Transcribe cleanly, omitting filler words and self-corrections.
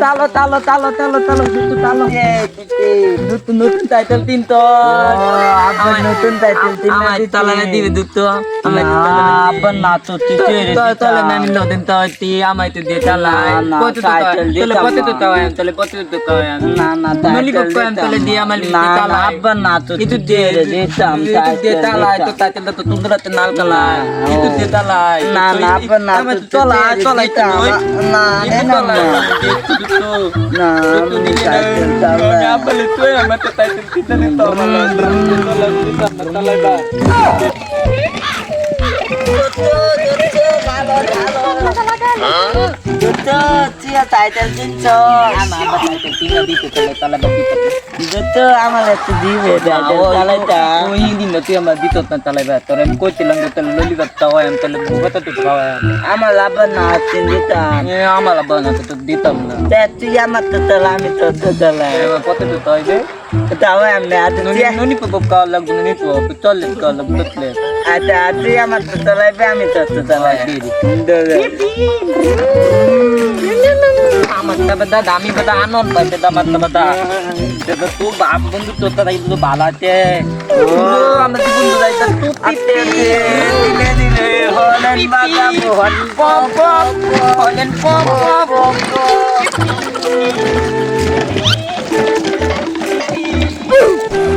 তালো তালো তালো তালো তালো তালো নতুন নতুন টাইটেল তিন তো নতুন টাইটেল তিন তালানে দিবে দুটো আবার না তো তাহলে আমি নদিন তো আমায় তো দিয়ে তালা কত টাইটেল দিলে কত তো তাহলে কত তো না না টাইটেল তাহলে দিয়ে আমার তালা আবার না তো itu dia dia talai itu title itu tundra tenal kalai itu dia talai nah nah apa nah itu tolai tolai itu nah enak nah itu dia talai apa itu ya mata title kita nih tolai talai bah betul dia title cinco ama apa title tinggal di talai betul amal itu di beda talai ta oh ini nanti ama di tot talai ba tore ko tilang betul loli batawa am tole buka tu kawa amal laban natin dita amal laban natin dita te tu ya mat talami to talai kota tu toy be tawa am ne adu nuni pop ka lag nuni pop tole ka lag betle ada tu ya mat talai be ami to talai আচ্ছা বদা দামি বদা আনন পাইতে দামাত বদা যেটা তো বাপ বন্ধু তো তাই তো ভালো আছে ও আমরা বন্ধু যাইতা তো পিতে দিলে দিলে হলেন বাগা হন পপ পপ হলেন পপ পপ